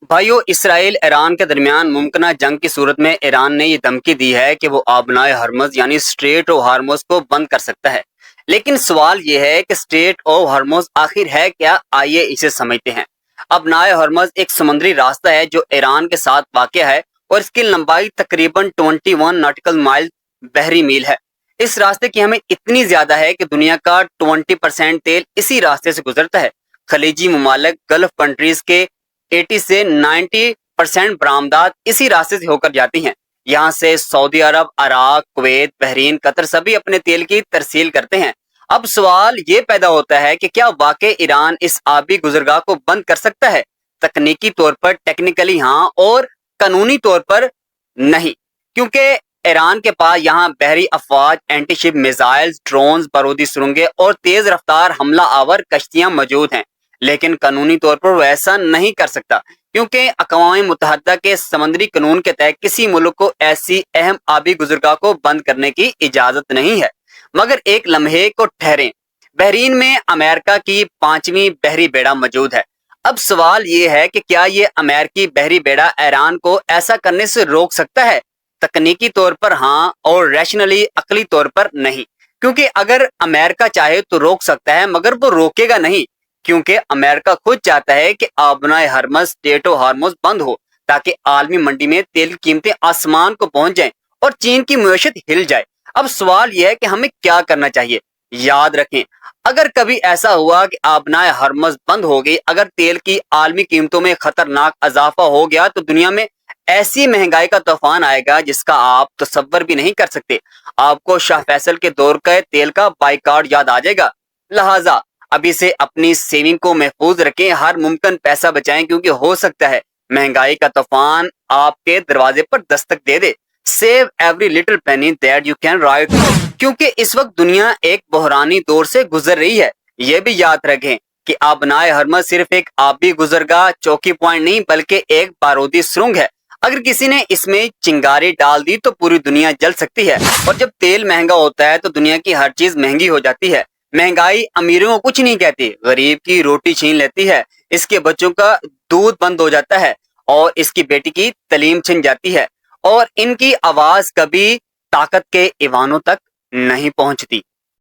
भाइयों, Israel Iran के दरमियान मुमकिन जंग की सूरत में ईरान ने ये धमकी दी है कि वो आबनाए हरमज यानी स्ट्रेट ऑफ हार्मोज को बंद कर सकता है। लेकिन सवाल ये है कि स्ट्रेट ऑफ हार्मोज आखिर है क्या? आइए इसे समझते हैं। आबनाए हरमज एक समुद्री रास्ता है जो ईरान के साथ वाक़या है और इसकी लंबाई तकरीबन 21 नॉटिकल माइल बहरी मील है। इस रास्ते की हमें इतनी ज्यादा है कि दुनिया का 20% तेल इसी रास्ते से गुजरता है। खलीजी ममालिक, गल्फ कंट्रीज के 80 से 90% बरामदात इसी रास्ते से होकर जाती हैं। यहाँ से सऊदी अरब, इराक, कुवैत, बहरीन, कतर सभी अपने तेल की तरसील करते हैं। अब सवाल ये पैदा होता है कि क्या वाकई ईरान इस आबी गुजरगाह को बंद कर सकता है? तकनीकी तौर पर टेक्निकली हाँ, और कानूनी तौर पर नहीं, क्योंकि ईरान के पास यहाँ बहरी अफवाज, एंटीशिप मिसाइल्स, ड्रोन्स, बारूदी सुरंगें और तेज रफ्तार हमला आवर कश्तियां मौजूद हैं। लेकिन कानूनी तौर पर वो ऐसा नहीं कर सकता, क्योंकि अक़वाम मुत्तहदा के समंदरी कानून के तहत किसी मुल्क को ऐसी अहम आबी गुजरगाह को बंद करने की इजाजत नहीं है। मगर एक लम्हे को ठहरें, बहरीन में अमेरिका की 5वीं बहरी बेड़ा मौजूद है। अब सवाल ये है कि क्या ये अमेरिकी बहरी बेड़ा ईरान को ऐसा करने से रोक सकता है? तकनीकी तौर पर हाँ, और रैशनली अकली तौर पर नहीं। क्योंकि अगर अमेरिका चाहे तो रोक सकता है, मगर वो रोकेगा नहीं, क्योंकि अमेरिका खुद चाहता है कि आबनाए हरमज, स्ट्रेट ऑफ हार्मोज बंद हो, ताकि आलमी मंडी में तेल की कीमतें आसमान को पहुंच जाएं और चीन की मईशत हिल जाए। अब सवाल यह है कि हमें क्या करना चाहिए। याद रखें, अगर कभी ऐसा हुआ कि आबनाए हरमज बंद हो गई, अगर तेल की आलमी कीमतों में खतरनाक इजाफा हो गया, तो दुनिया में ऐसी महंगाई का तूफान आएगा जिसका आप तसव्वुर भी नहीं कर सकते। आपको शाह फैसल के दौर का तेल का बाइकाट याद आ जाएगा। लिहाजा अभी से अपनी सेविंग को महफूज रखें, हर मुमकिन पैसा बचाएं, क्योंकि हो सकता है महंगाई का तूफान आपके दरवाजे पर दस्तक दे दे। Save every little penny that you can right, क्योंकि इस वक्त दुनिया एक बहरानी दौर से गुजर रही है। यह भी याद रखें कि आबनाए हरमज सिर्फ एक आबी गुजरगाह, चौकी पॉइंट नहीं, बल्कि एक बारूदी सुरंग है। अगर किसी ने इसमें चिंगारी डाल दी तो पूरी दुनिया जल सकती है। और जब तेल महंगा होता है तो दुनिया की हर चीज महंगी हो जाती है। महंगाई अमीरों को कुछ नहीं कहती, गरीब की रोटी छीन लेती है, इसके बच्चों का दूध बंद हो जाता है और इसकी बेटी की तालीम छिन जाती है, और इनकी आवाज कभी ताकत के ईवानों तक नहीं पहुंचती।